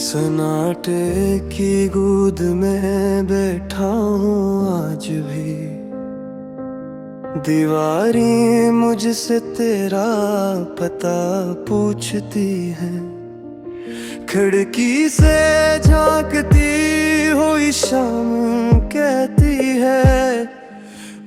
सन्नाटे की गोद में बैठा हूँ आज भी। दीवारें मुझसे तेरा पता पूछती हैं, खिड़की से झांकती हुई शाम कहती है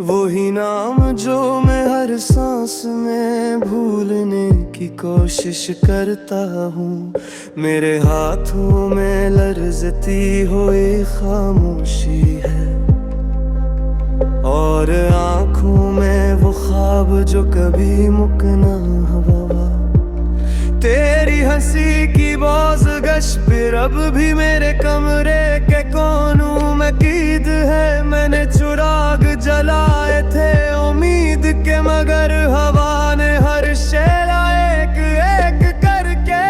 वही नाम जो मैं हर सांस में भूलने की कोशिश करता हूँ। मेरे हाथों में लर्जती हुई खामोशी है और आँखों में वो ख्वाब जो कभी मुकना हवा। तेरी हंसी की बाज़गश फिर अब भी मेरे कमरे के कोनों में कीद है। मैंने चिराग जलाए थे उम्मीद के, मगर हवा ने हर शेला एक एक करके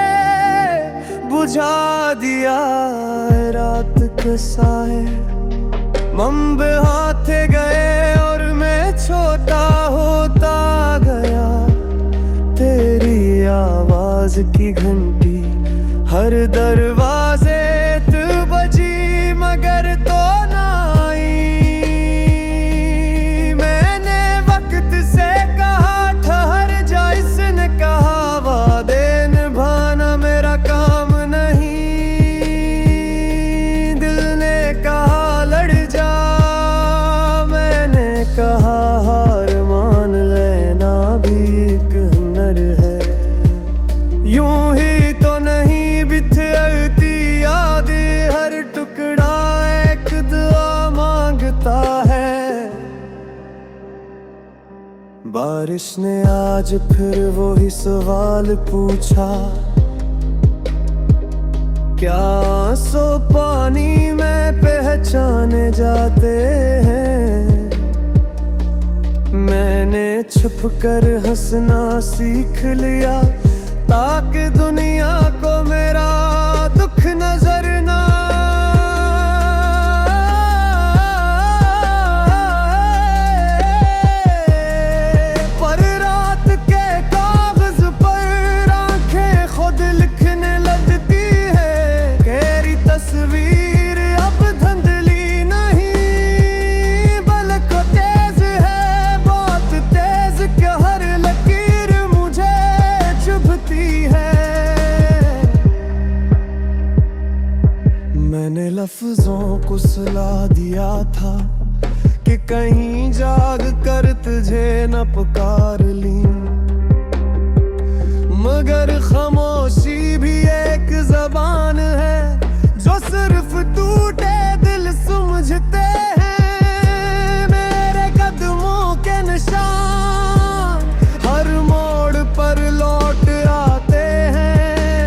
बुझा दिया। रात के साए मंबे हाथे गए और मैं छोटा होता गया। तेरी आवाज की घंटी हर दरवाजे तू बजी, मगर तो ना आई। मैंने वक्त से कहा ठहर जा, इसने कहा वादे निभाना मेरा काम नहीं। दिल ने कहा लड़ जा, मैंने कहा हार मान लेना भी एक हुनर है। यूं ही तो नहीं बिखरती यादें, हर टुकड़ा एक दुआ मांगता है। बारिश ने आज फिर वही सवाल पूछा, क्या आंसू पानी में पहचाने जाते हैं। मैंने छुप कर हंसना सीख लिया ताकि दुनिया को मेरा दुख नजर ना आए। पर रात के कागज पर आंखें खुद लिखने लगती है। तेरी तस्वीर अब धुंधली नहीं बल्कि तेज है, बहुत तेज कि हर लकीर मुझे चुभती है। मैंने लफ्जों को सुला दिया था कि कहीं जाग कर तुझे न पुकार ली, मगर खामोशी भी एक जबान है जो सिर्फ टूटे दिल समझते हैं। मेरे कदमों के निशान हर मोड़ पर लौट आते हैं,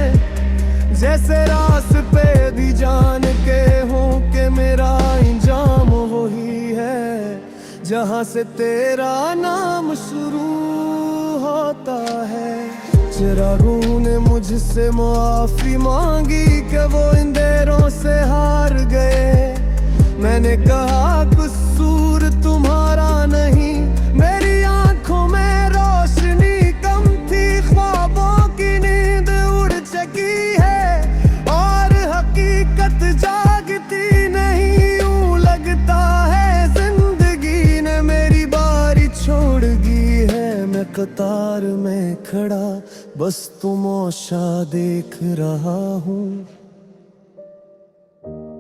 जैसे रास्ते भी जान के हूँ कि मेरा इंजाम वही है जहाँ से तेरा नाम शुरू होता है। चिरागों ने मुझसे मुआफी मांगी कि वो अंधेरों से हार गए। मैंने कहा कसूर तुम्हारा नहीं, मेरी आंखों में रोशनी कम थी। ख्वाबों की नींद उड़ चुकी है और हकीकत जागती नहीं। यूं लगता है जिंदगी ने मेरी बारी छोड़ दी है। मैं कतार में खड़ा बस तमाशा देख रहा हूँ।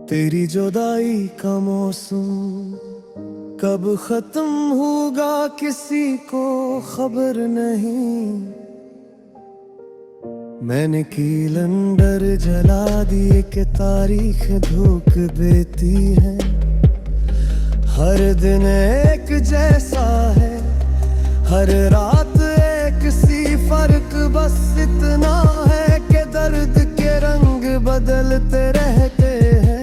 तेरी जुदाई का मौसम कब खत्म होगा किसी को खबर नहीं। मैंने कैलेंडर जला दिए कि तारीख धोख देती है। हर दिन एक जैसा है, हर रात एक सी फर्क, बस इतना है कि दर्द के रंग बदलते रहते हैं।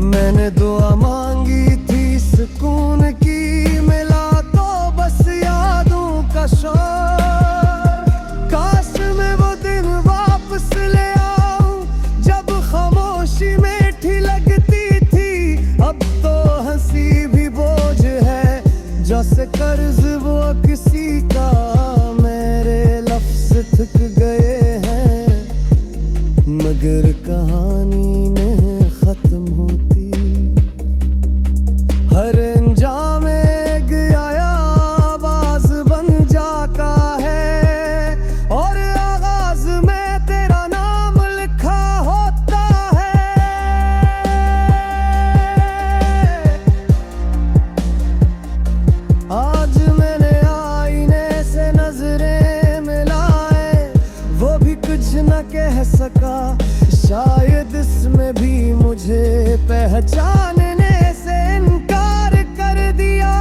मैंने दुआ मांगी थी सुकून की, मिला तो बस यादों का शोर। काश मैं वो दिन वापस ले आऊं जब खामोशी मीठी लगती थी। अब तो हंसी भी बोझ है जैसे कर्ज वो किसी का। मेरे लफ्ज थक गए हैं कहानी में खत्म होती। हर अंजाम एक आया आवाज बन जाता है और आगाज में तेरा नाम लिखा होता है। आज मैंने आईने से नजरें मिलाए, वो भी कुछ न कह सका, शायद इसमें भी मुझे पहचानने से इनकार कर दिया।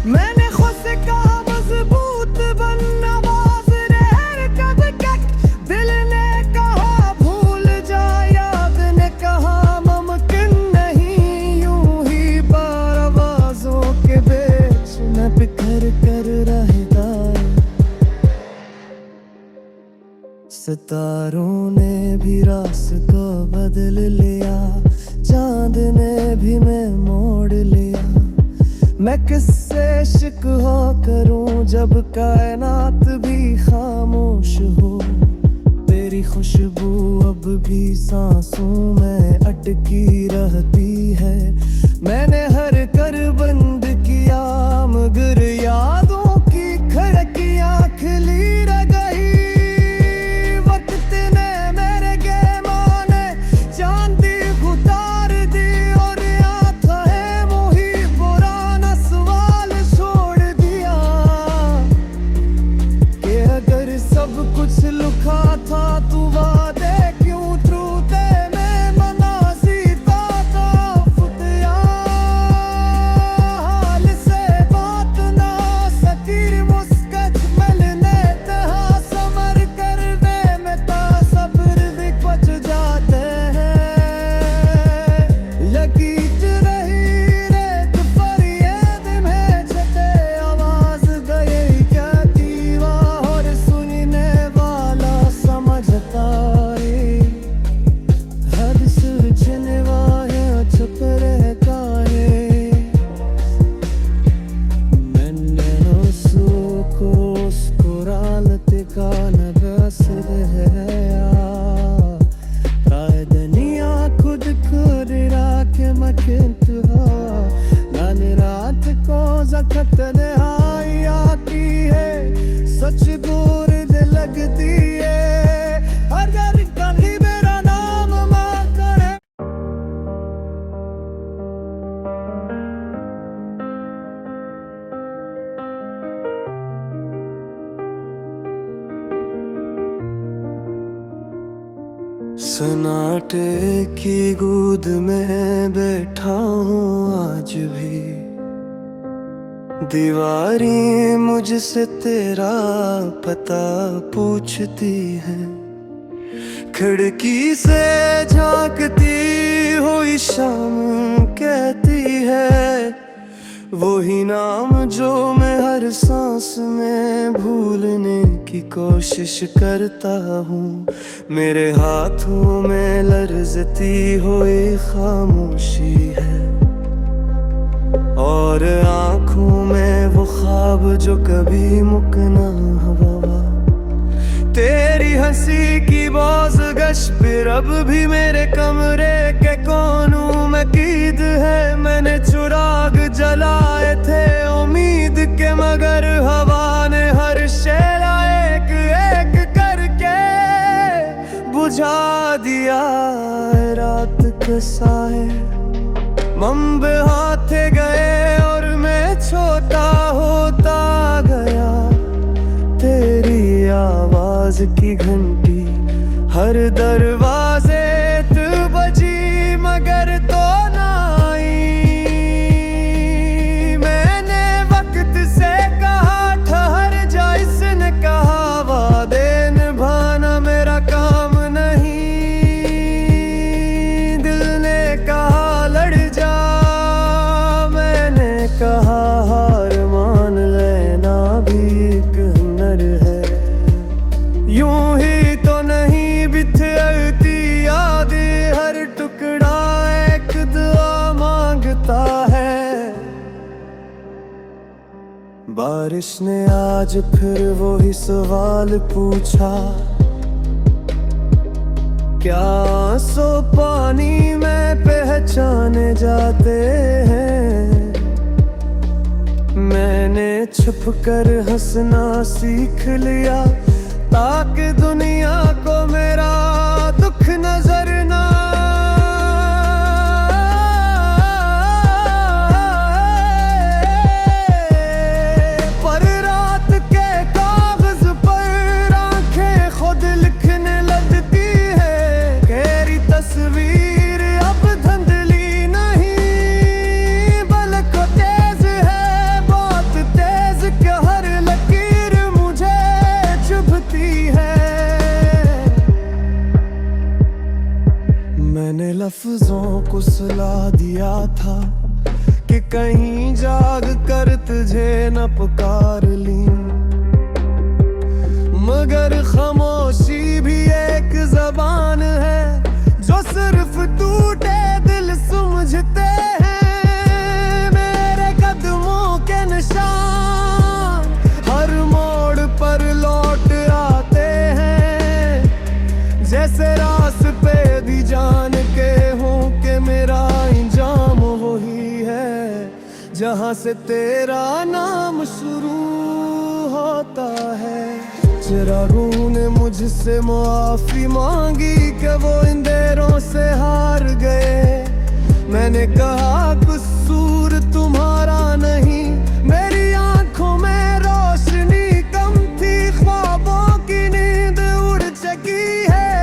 मैंने खुद से कहा मजबूत बन आवाज रहर कब तक, दिल ने कहा भूल जा, याद ने कहा मुमकिन नहीं, यूं ही बार आवाजों के बीच न बिखर कर रहता है। सितारों ने भी रास्ता बदल लिया, चांद ने भी मैं मोड़ लिया। मैं किससे शिकवा करूं जब कायनात भी खामोश हो। तेरी खुशबू अब भी सांसों में अटकी रहती है। मैंने हर कर बंद किया मगर यादों की खिड़कियां खुली रह गई। कुछ लुका था तू वादे क्यों थे मैं मना सीता था फुटिया। हाल से बात ना सकीर मुस्कच मिलने तहा समर कर वे में ता सब्र भी बच जाते हैं। यकीन रही रेत फरियाद में छते आवाज गए क्या दीवा और सुनने समझता है। हद सुलझने वाले चुप रहता है। मैंने नसों को मुस्कुराते का नबस है। प्रायदनिया खुद को रिरा के मकिंत हो, नानी रात को जखत नहाई आती है। सच दूर लगती है अगर कभी मेरा नाम मां करे। सन्नाटे की गोद में बैठा हूँ आज भी, दीवारें मुझसे तेरा पता पूछती है। खिड़की से झांकती हुई शाम कहती है वही नाम जो मैं हर सांस में भूलने की कोशिश करता हूँ। मेरे हाथों में लर्जती हुई खामोशी है और आँखों में वो ख्वाब जो कभी मुकना हवा। तेरी हंसी की बाज़गश फिर अब भी मेरे कमरे के कोनों में कीद है। मैंने चिराग जलाए थे उम्मीद के मगर हवा ने हर शेला एक एक करके बुझा दिया। रात के साए मंबे हाथ गए और मैं छोटा होता गया। तेरी आवाज की घंटी हर दरवाजे तू बजी मगर तो ना आई। मैंने वक्त से कहा ठहर जा, इसने कहा वादे निभाना मेरा काम नहीं। दिल ने कहा लड़ जा, मैंने कहा हार मान लेना भी एक हुनर है। यूं ही तो नहीं बिथरती यादें, हर टुकड़ा एक दुआ मांगता है। बारिश ने आज फिर वही सवाल पूछा, क्या आंसू पानी में पहचाने जाते हैं। मैंने छुप कर हंसना सीख लिया ताकि दुनिया को मेरा दुख नजर ना आए। पर रात के कागज पर आंखें खुद लिखने लगती है। गहरी तस्वीर अब धुंधली नहीं बल्कि तेज है, बहुत तेज कि हर लकीर मुझे चुभती है। मैंने लफ्जों को सुला दिया था कि कहीं जाग कर तुझे न पुकार ली, मगर खामोशी भी एक जबान है जो सिर्फ टूटे दिल समझते हैं। मेरे कदमों के निशान हर मोड़ पर लौट आते हैं, जैसे रास्ते भी जान के हूँ कि मेरा इंजाम वही है जहाँ से तेरा नाम शुरू होता है। चिरागों ने मुझसे मुआफी मांगी कि वो अंधेरों से हार गए। मैंने कहा कसूर तुम्हारा नहीं, मेरी आंखों में रोशनी कम थी। ख्वाबों की नींद उड़ चुकी है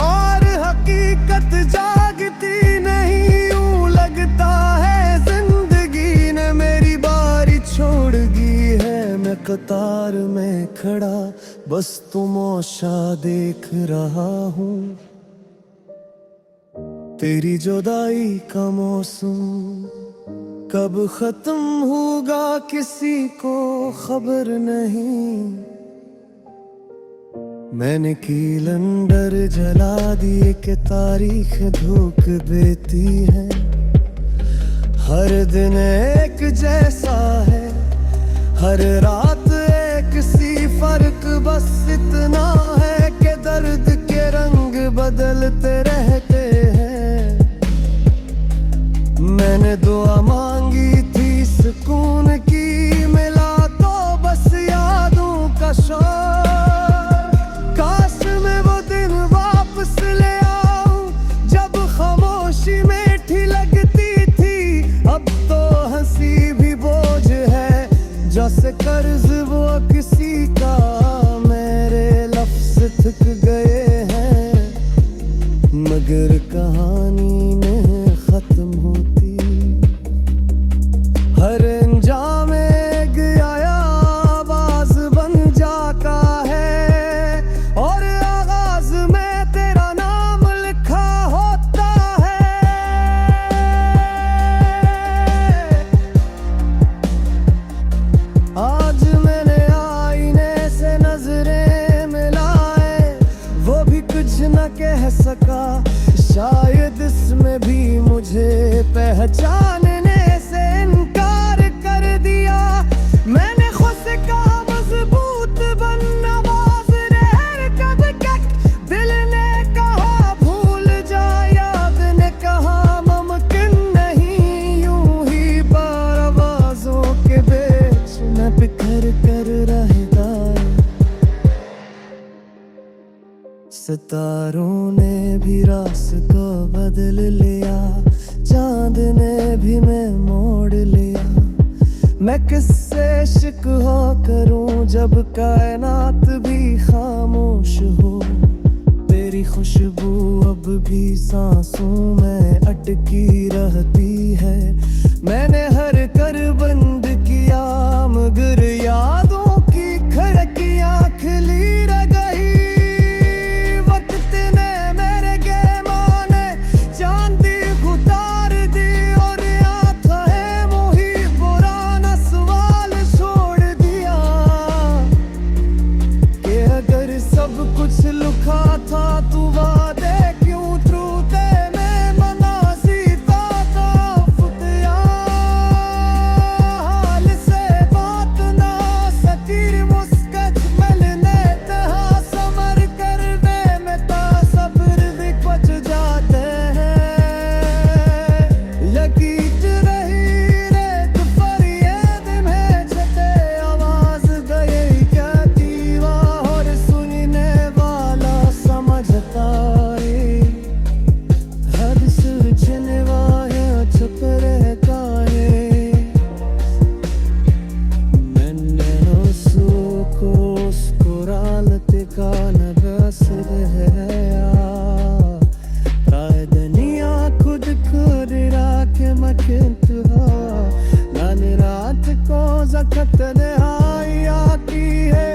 और हकीकत जागती नहीं। यूं लगता है जिंदगी ने मेरी बारी छोड़ दी है। मैं कतार में खड़ा बस तमाशा देख रहा हूँ, तेरी जुदाई का मौसम कब खत्म होगा किसी को खबर नहीं। मैंने कैलेंडर जला दिए कि तारीख धोख देती है। हर दिन एक जैसा है, हर रात एक सी फर्क बस इतना है कि दर्द के रंग बदलते रहते हैं। मैंने दुआ मांगी थी सुकून की, मिला तो बस यादों का शोर। काश मैं वो दिन वापस ले आऊं जब खामोशी मीठी लगती थी। अब तो हंसी भी बोझ है जैसे कर्ज वो किसी का। मेरे लफ्ज थक गए हैं मगर कहानी नहीं खत्म होती। हर अंजाम एक आवाज बन जाता है और आगाज में तेरा नाम लिखा होता है। आज मैंने आईने से नजरें मिलाए, वो भी कुछ न कह सका। शायद इसमें भी मुझे पहचानने से इनकार कर दिया। मैंने खुद से कहा मजबूत बनना बाज रहर कब तक। दिल ने कहा भूल जा, याद ने कहा मुमकिन नहीं। यूं ही परवाज़ों के बीच न बिखर कर रहता। सितारों ने भी रास्ता बदल लिया, चांद ने भी मैं मोड़ लिया। मैं किससे शिकवा करूं जब कायनात भी खामोश हो। तेरी खुशबू अब भी सांसों में अटकी रहती है। मैंने हर कर बंद किया मगर यादों की खिड़कियां खुली रह गई। वक्त ने मेरे गहमान चांदी उतार दी और आंखें मोही पुराना सवाल छोड़ दिया कि अगर सब कुछ लिखा था तू वादे क्यों टूटे। मैं मना सीता था फुटिया तन्हाई आती है,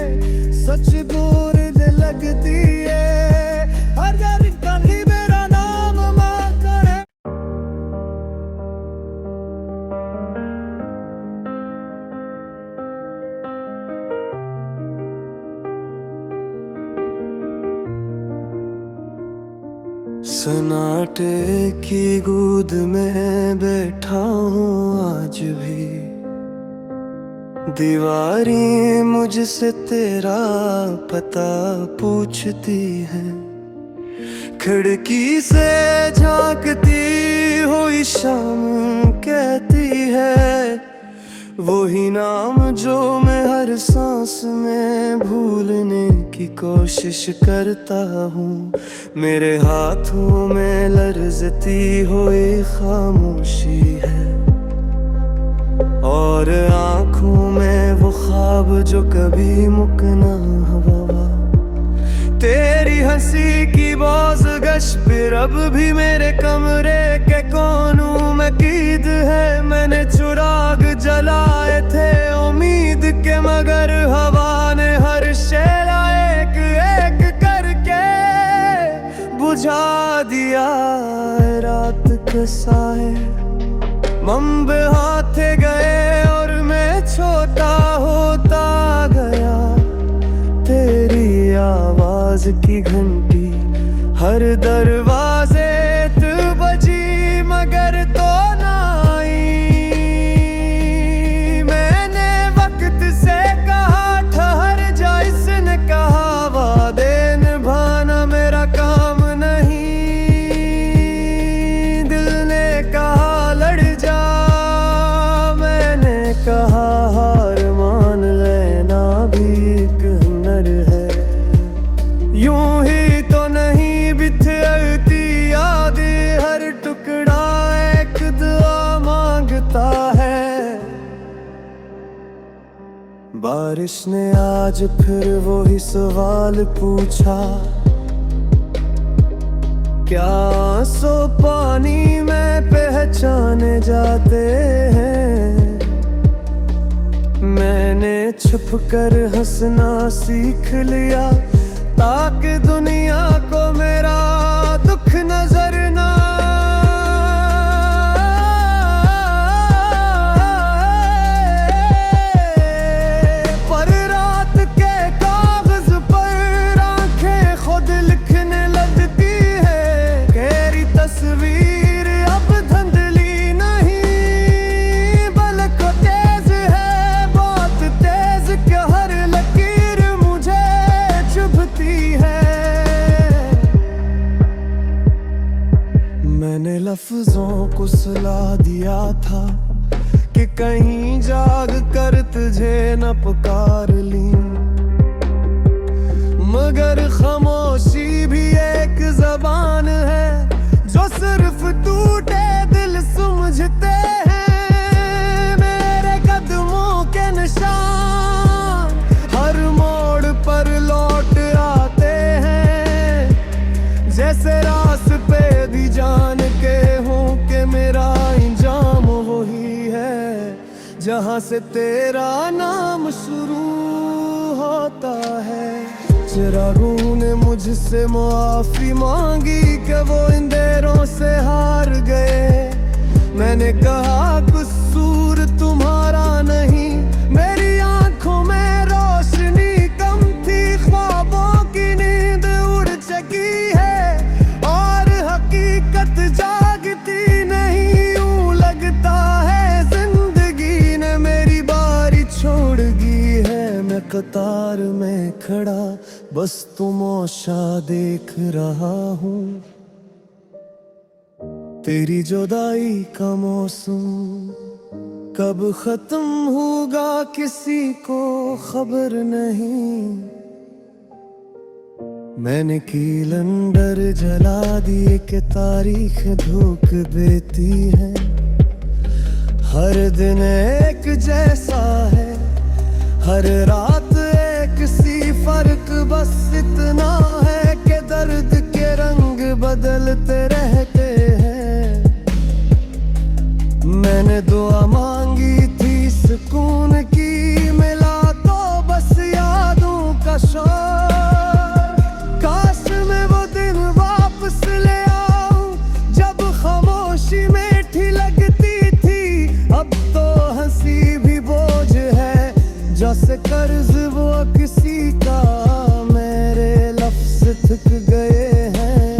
सच दूर लगती है, हर कहीं मेरा नाम माकर है। सन्नाटे की गोद में बैठा हूँ आज भी, दीवारें मुझसे तेरा पता पूछती है, खिड़की से झांकती हुई शाम कहती है, वही नाम जो मैं हर सांस में भूलने की कोशिश करता हूँ। मेरे हाथों में लर्जती हुई खामोशी है, और आँखों में वो ख्वाब जो कभी मुकना हवा। तेरी हंसी की बाज़गश फिर अब भी मेरे कमरे के कोनों में कीद है। मैंने चुराग जलाए थे उम्मीद के, मगर हवा ने हर शेला एक एक करके बुझा दिया। रात के साए मंबे हाथे गए और मैं छोटा होता गया। तेरी आवाज की घंटी हर दरवाजे तू बजी, मगर तो ना आई। मैंने वक्त से कहा ठहर जा, इसने कहा वादे निभाना मेरा काम नहीं। दिल ने कहा लड़ जा, मैंने कहा हार मान लेना भी एक हुनर है। यूं ही तो नहीं बिखरती यादें, हर टुकड़ा एक दुआ मांगता है। बारिश ने आज फिर वही सवाल पूछा, क्या आंसू पानी में पहचाने जाते हैं। मैंने छुप कर हंसना सीख लिया, ताकि दुनिया को मेरा दुख नजर ना आए। पर रात के कागज पर आंखें खुद लिखने लगती है। गहरी तस्वीर अब धुंधली नहीं, बल्कि तेज है, बहुत तेज कि हर लकीर मुझे चुभती है। मैंने लफ्जों को सुला दिया था कि कहीं जाग कर तुझे न पुकार ली, मगर खामोशी भी एक जबान है जो सिर्फ टूटे दिल समझते हैं। मेरे कदमों के निशान हर मोड़ पर लौट आते हैं, जैसे रास्ते भी जान के हूँ कि मेरा इंजाम वही है जहाँ से तेरा नाम शुरू होता है। चिरागों ने मुझसे मुआफी मांगी कि वो अंधेरों से हार गए। मैंने कहा कसूर तुम्हारा नहीं, मेरी आंखों में रोशनी कम थी। ख्वाबों की नींद उड़ चुकी है और हकीकत जागती नहीं। यूं लगता है जिंदगी ने मेरी बारी छोड़ दी है। मैं कतार में खड़ा बस तमाशा देख रहा हूँ, तेरी जुदाई का मौसम कब खत्म होगा किसी को खबर नहीं। मैंने कैलेंडर जला दिए कि तारीख धोख देती है। हर दिन एक जैसा है, हर रात एक सी फर्क बस इतना है कि दर्द के रंग बदलते रहते हैं। मैंने दुआ मांगी थी सुकून की, जैसे कर्ज वो किसी का, मेरे लफ्ज थक गए हैं,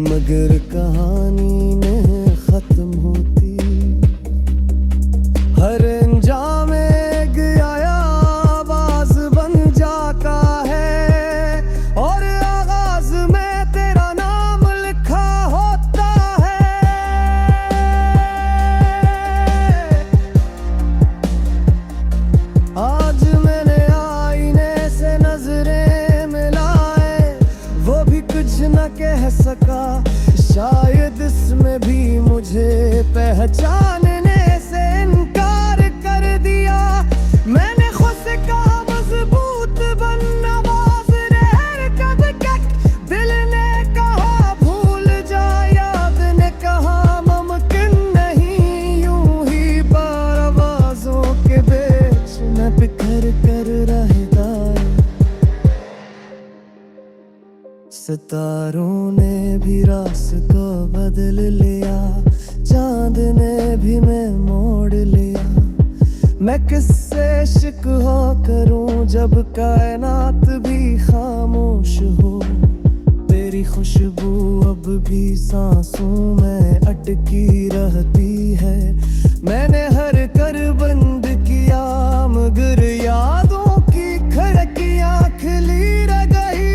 मगर कहानी नहीं खत्म होती। हर अंजाम एक आया आवाज बन जाता है, और आगाज में तेरा नाम लिखा होता है। आज मैंने आईने से नजरें मिलाए, वो भी कुछ न कह सका, शायद इसमें भी मुझे पहचानने से इनकार कर दिया। मैंने खुद से कहा मजबूत बनना बाज रहर कब तक, दिल ने कहा भूल जा, याद ने कहा मुमकिन नहीं, यूं ही परवाज़ों के बीच न बिखर कर रहता है। सितारों ने भी रास्ता बदल लिया, चांद ने भी मैं मोड़ लिया। मैं किससे शिकवा करूं जब कायनात भी खामोश हो। तेरी खुशबू अब भी सांसों में अटकी रहती है। मैंने हर कर बंद किया, मगर यादों की खिड़कियां खिली रह गई।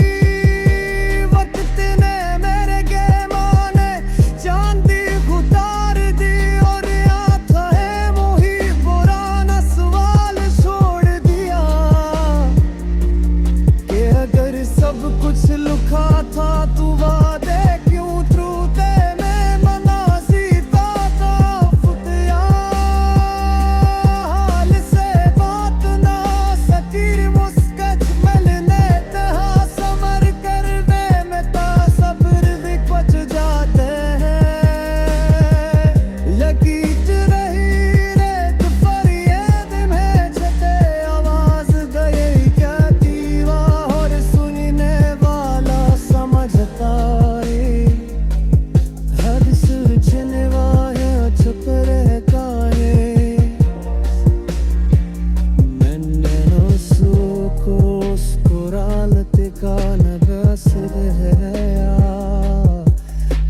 सब कुछ लुका था तू वादे क्यों त्रुते में मना सीता था फुटिया। हाल से बात ना सकीर मुस्कच मिलने तहा समर कर वे में ता सब्र भी बच जाते हैं। यकीन रही रेत फरियाद में छते आवाज गए क्या दीवा और सुनने वाला समझता है। हद सुलझने वाला चुप रहता है। मैंने को उसकुरालते का नबस है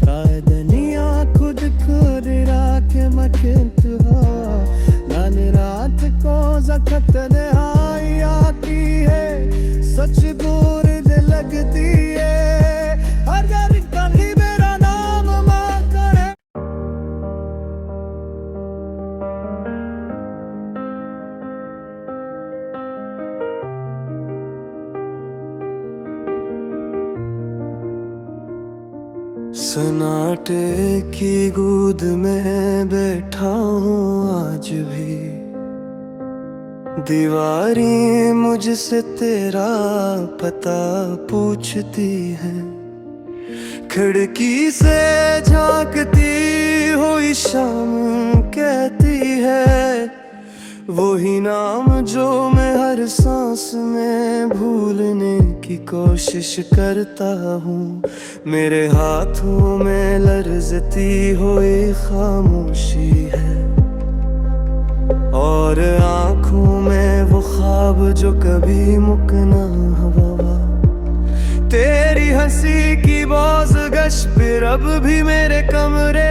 प्रायदनिया खुद खुद राके मकिंत हो। नान रात को जखत नहाई आती है, सच दूर लगती है। अगर कहीं मेरा नाम मां करे। सन्नाटे की गोद में बैठा हूँ आज भी, दीवारें मुझसे तेरा पता पूछती है। खिड़की से झांकती हुई शाम कहती है, वही नाम जो मैं हर सांस में भूलने की कोशिश करता हूँ। मेरे हाथों में लर्जती हुई खामोशी है, और आँखों में वो ख्वाब जो कभी मुकना हवा। तेरी हंसी की बाज़गश फिर अब भी मेरे कमरे